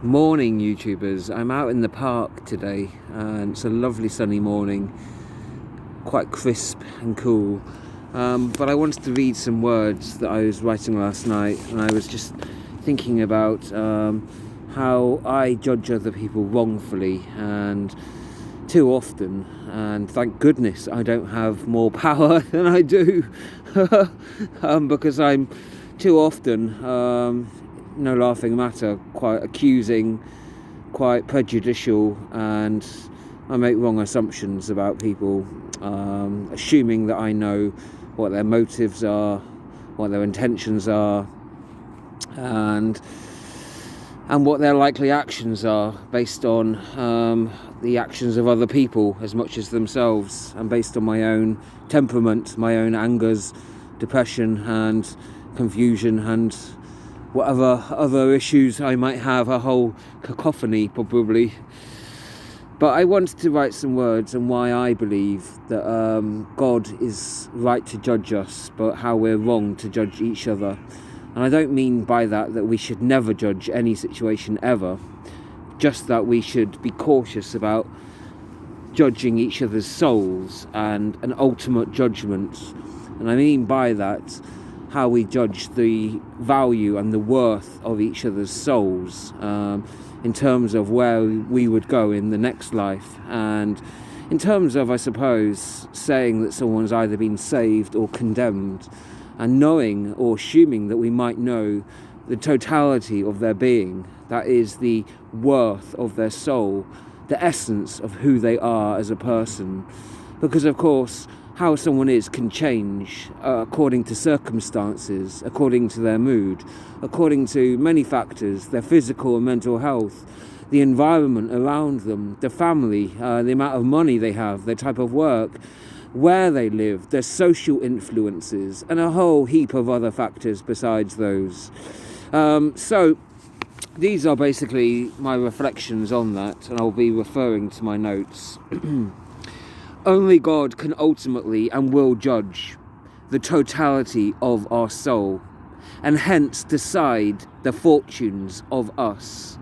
Morning, YouTubers. I'm out in the park today and it's a lovely sunny morning, quite crisp and cool. But I wanted to read some words that I was writing last night, and I was just thinking about how I judge other people wrongfully and too often, and thank goodness I don't have more power than I do because I'm too often no laughing matter, quite accusing, quite prejudicial, and I make wrong assumptions about people, assuming that I know what their motives are, what their intentions are, and what their likely actions are based on the actions of other people as much as themselves, and based on my own temperament, my own angers, depression and confusion and whatever other issues I might have, a whole cacophony probably. But I wanted to write some words on why I believe that God is right to judge us, but how we're wrong to judge each other. And I don't mean by that we should never judge any situation ever, just that we should be cautious about judging each other's souls and an ultimate judgment. And I mean by that how we judge the value and the worth of each other's souls, in terms of where we would go in the next life, and in terms of, I suppose, saying that someone's either been saved or condemned, and knowing or assuming that we might know the totality of their being, that is the worth of their soul, the essence of who they are as a person. Because of course how someone is can change according to circumstances, according to their mood, according to many factors, their physical and mental health, the environment around them, the family, the amount of money they have, their type of work, where they live, their social influences, and a whole heap of other factors besides those. So these are basically my reflections on that, and I'll be referring to my notes. Only God can ultimately and will judge the totality of our soul, and hence decide the fortunes of us.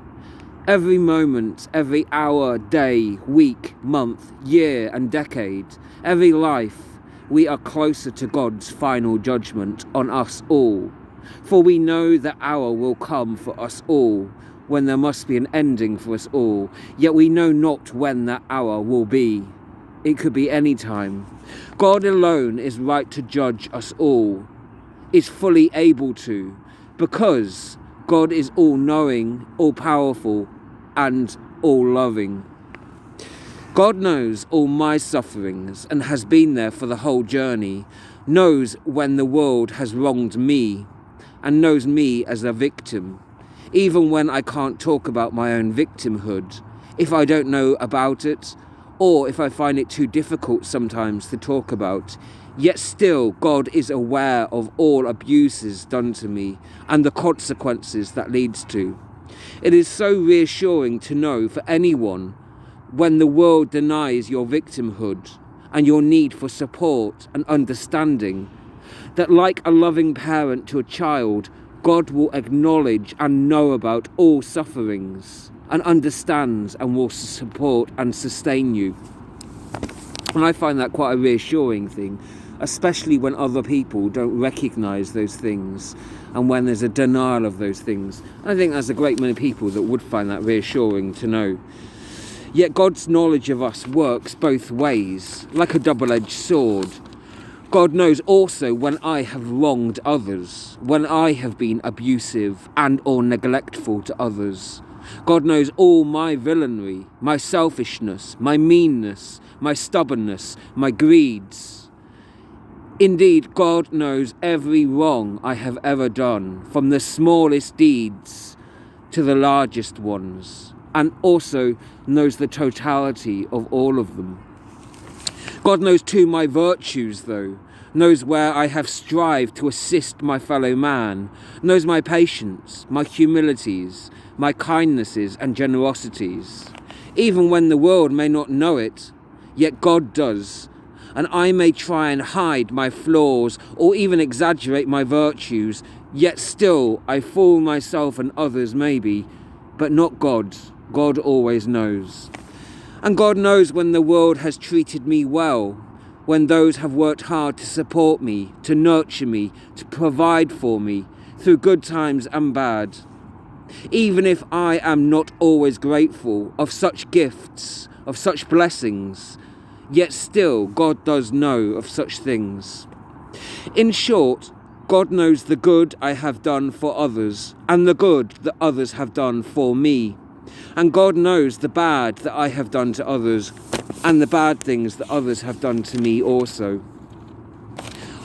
Every moment, every hour, day, week, month, year and decade, every life, we are closer to God's final judgment on us all. For we know that hour will come for us all, when there must be an ending for us all, yet we know not when that hour will be. It could be any time. God alone is right to judge us all, is fully able to, because God is all-knowing, all-powerful, and all-loving. God knows all my sufferings and has been there for the whole journey, knows when the world has wronged me, and knows me as a victim, even when I can't talk about my own victimhood, if I don't know about it, or if I find it too difficult sometimes to talk about. Yet still God is aware of all abuses done to me and the consequences that leads to. It is so reassuring to know for anyone, when the world denies your victimhood and your need for support and understanding, that like a loving parent to a child, God will acknowledge and know about all sufferings, and understands and will support and sustain you. And I find that quite a reassuring thing, especially when other people don't recognise those things, and when there's a denial of those things. I think there's a great many people that would find that reassuring to know. Yet God's knowledge of us works both ways, like a double-edged sword. God knows also when I have wronged others, when I have been abusive and or neglectful to others. God knows all my villainy, my selfishness, my meanness, my stubbornness, my greeds. Indeed, God knows every wrong I have ever done, from the smallest deeds to the largest ones, and also knows the totality of all of them. God knows too my virtues, though, knows where I have strived to assist my fellow man, knows my patience, my humilities, my kindnesses and generosities. Even when the world may not know it, yet God does, and I may try and hide my flaws or even exaggerate my virtues, yet still I fool myself and others maybe but not God. God always knows. And God knows when the world has treated me well, when those have worked hard to support me, to nurture me, to provide for me, through good times and bad. Even if I am not always grateful of such gifts, of such blessings, yet still God does know of such things. In short, God knows the good I have done for others, and the good that others have done for me. And God knows the bad that I have done to others, and the bad things that others have done to me also.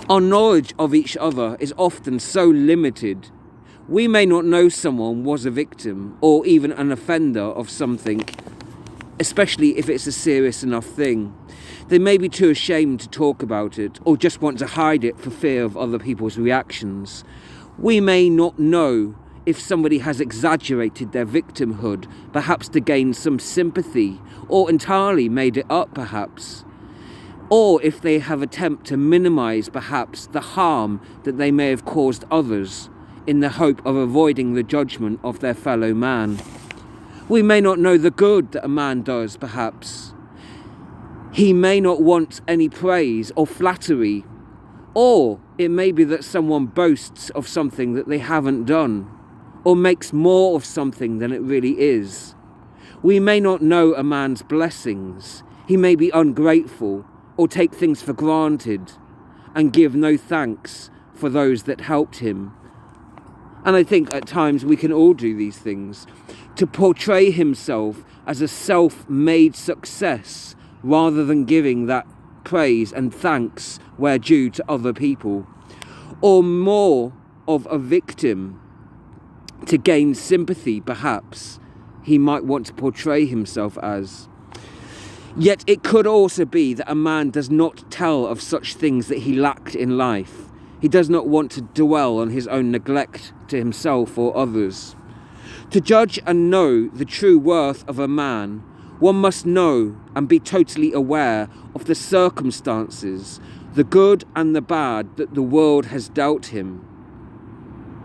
Our knowledge of each other is often so limited. We may not know someone was a victim or even an offender of something, especially if it's a serious enough thing. They may be too ashamed to talk about it or just want to hide it for fear of other people's reactions. We may not know if somebody has exaggerated their victimhood, perhaps to gain some sympathy, or entirely made it up perhaps. Or if they have attempted to minimise perhaps the harm that they may have caused others in the hope of avoiding the judgment of their fellow man. We may not know the good that a man does perhaps. He may not want any praise or flattery, or it may be that someone boasts of something that they haven't done, or makes more of something than it really is. We may not know a man's blessings. He may be ungrateful or take things for granted and give no thanks for those that helped him. And I think at times we can all do these things, to portray himself as a self-made success rather than giving that praise and thanks where due to other people, or more of a victim to gain sympathy perhaps he might want to portray himself as. Yet it could also be that a man does not tell of such things that he lacked in life. He does not want to dwell on his own neglect to himself or others. To judge and know the true worth of a man, one must know and be totally aware of the circumstances, the good and the bad that the world has dealt him,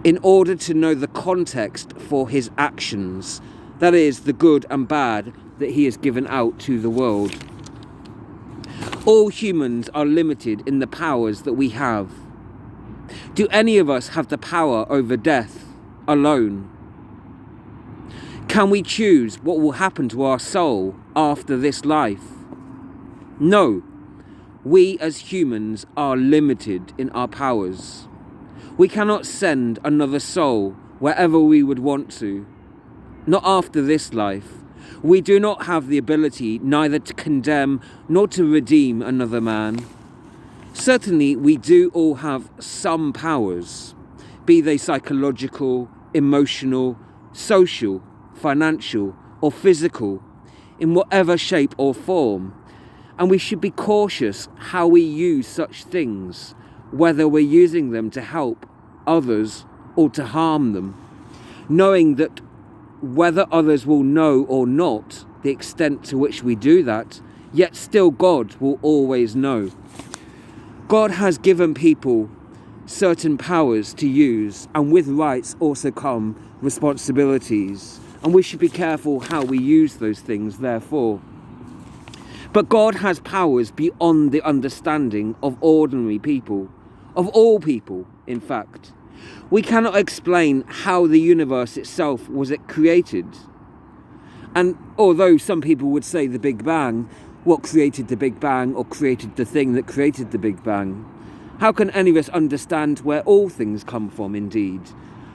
in order to know the context for his actions, that is, the good and bad that he has given out to the world. All humans are limited in the powers that we have. Do any of us have the power over death alone? Can we choose what will happen to our soul after this life? No. We as humans are limited in our powers. We cannot send another soul wherever we would want to. Not after this life. We do not have the ability neither to condemn nor to redeem another man. Certainly we do all have some powers, be they psychological, emotional, social, financial or physical, in whatever shape or form, and we should be cautious how we use such things, whether we're using them to help others or to harm them, knowing that whether others will know or not the extent to which we do that, yet still God will always know. God has given people certain powers to use, and with rights also come responsibilities, and we should be careful how we use those things therefore. But God has powers beyond the understanding of ordinary people, of all people, in fact. We cannot explain how the universe itself was created. And although some people would say the Big Bang, what created the Big Bang or created the thing that created the Big Bang? How can any of us understand where all things come from indeed?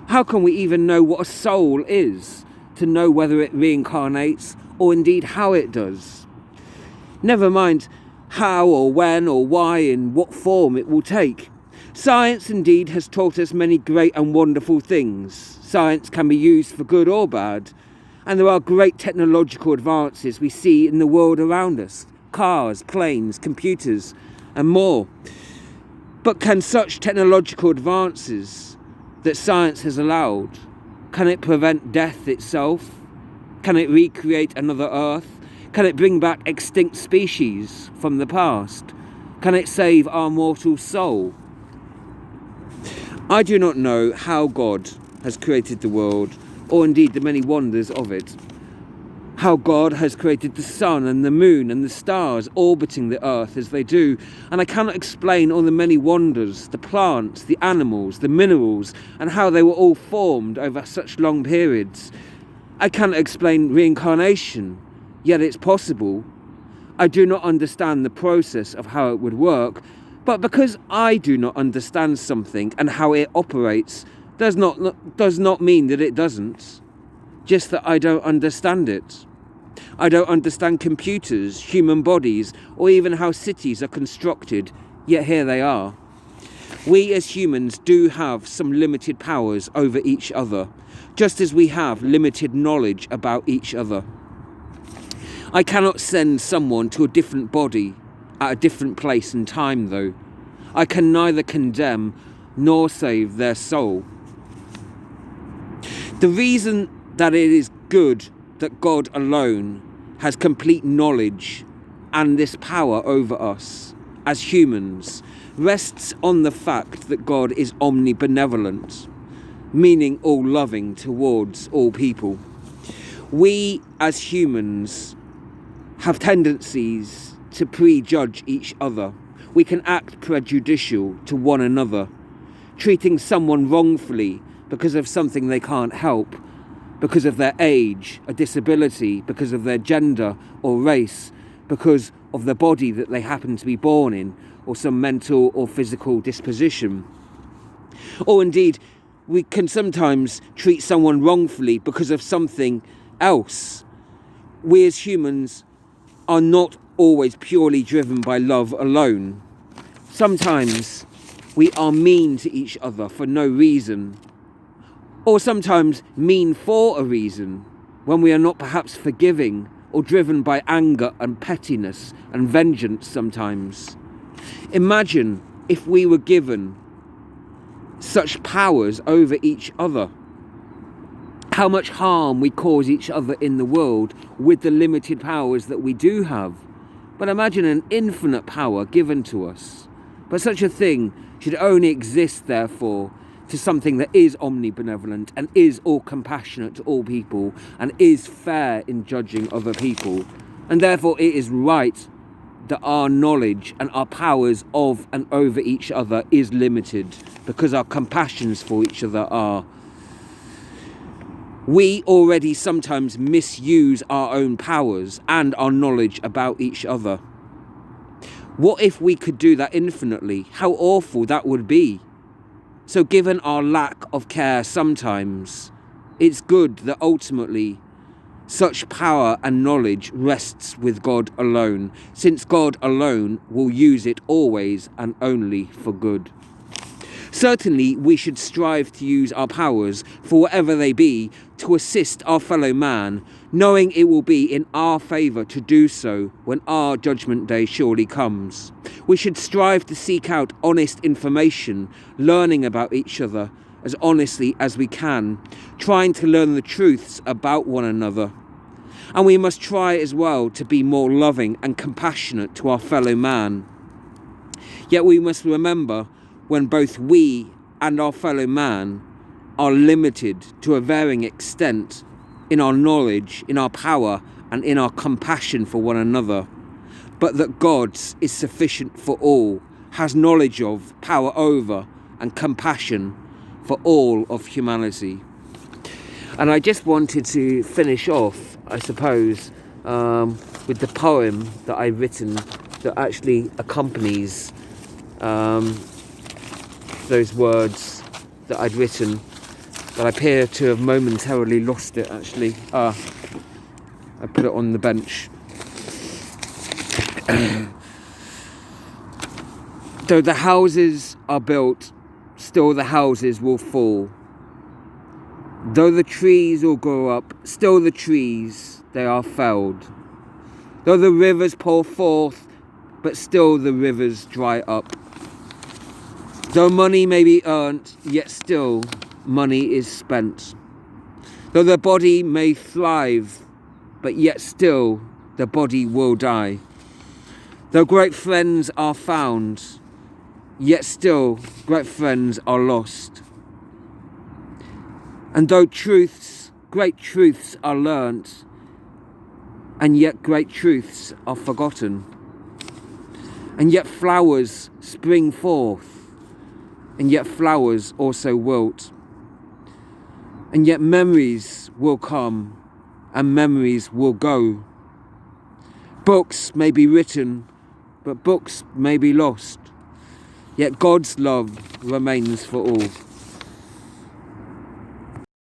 How can we even know what a soul is, to know whether it reincarnates or indeed how it does? Never mind how or when or why and what form it will take. Science indeed has taught us many great and wonderful things. Science can be used for good or bad, and there are great technological advances we see in the world around us. Cars, planes, computers, and more. But can such technological advances that science has allowed, can it prevent death itself? Can it recreate another Earth? Can it bring back extinct species from the past? Can it save our mortal soul? I do not know how God has created the world, or indeed the many wonders of it. How God has created the sun and the moon and the stars orbiting the earth as they do, and I cannot explain all the many wonders, the plants, the animals, the minerals, and how they were all formed over such long periods. I cannot explain reincarnation, yet it's possible. I do not understand the process of how it would work, but because I do not understand something and how it operates does not mean that it doesn't, just that I don't understand it. I don't understand computers, human bodies, or even how cities are constructed, yet here they are. We as humans do have some limited powers over each other, just as we have limited knowledge about each other. I cannot send someone to a different body at a different place and time, though. I can neither condemn nor save their soul. The reason that it is good that God alone has complete knowledge and this power over us as humans rests on the fact that God is omnibenevolent, meaning all-loving towards all people. We as humans have tendencies to prejudge each other. We can act prejudicial to one another, treating someone wrongfully because of something they can't help, because of their age, a disability, because of their gender or race, because of the body that they happen to be born in, or some mental or physical disposition. Or indeed, we can sometimes treat someone wrongfully because of something else. We as humans are not always purely driven by love alone. Sometimes we are mean to each other for no reason, or sometimes mean for a reason, when we are not perhaps forgiving or driven by anger and pettiness and vengeance sometimes. Imagine if we were given such powers over each other. How much harm we cause each other in the world with the limited powers that we do have. But imagine an infinite power given to us. But such a thing should only exist, therefore, to something that is omnibenevolent and is all compassionate to all people and is fair in judging other people. And therefore it is right that our knowledge and our powers of and over each other is limited, because our compassions for each other are. We already sometimes misuse our own powers and our knowledge about each other. What if we could do that infinitely? How awful that would be. So given our lack of care sometimes, it's good that ultimately such power and knowledge rests with God alone, since God alone will use it always and only for good. Certainly, we should strive to use our powers, for whatever they be, to assist our fellow man, knowing it will be in our favour to do so when our judgment day surely comes. We should strive to seek out honest information, learning about each other as honestly as we can, trying to learn the truths about one another. And we must try as well to be more loving and compassionate to our fellow man. Yet we must remember, when both we and our fellow man are limited to a varying extent in our knowledge, in our power, and in our compassion for one another, but that God's is sufficient for all, has knowledge of, power over, and compassion for all of humanity. And I just wanted to finish off, I suppose, with the poem that I've written that actually accompanies those words that I'd written, but I appear to have momentarily lost it actually. I put it on the bench. Though the houses are built, still the houses will fall. Though the trees all grow up, still the trees they are felled. Though the rivers pour forth, but still the rivers dry up. Though money may be earned, yet still money is spent. Though the body may thrive, but yet still the body will die. Though great friends are found, yet still great friends are lost. And though truths great truths are learnt, and yet great truths are forgotten. And yet flowers spring forth, and yet flowers also wilt. And yet memories will come, and memories will go. Books may be written, but books may be lost. Yet God's love remains for all.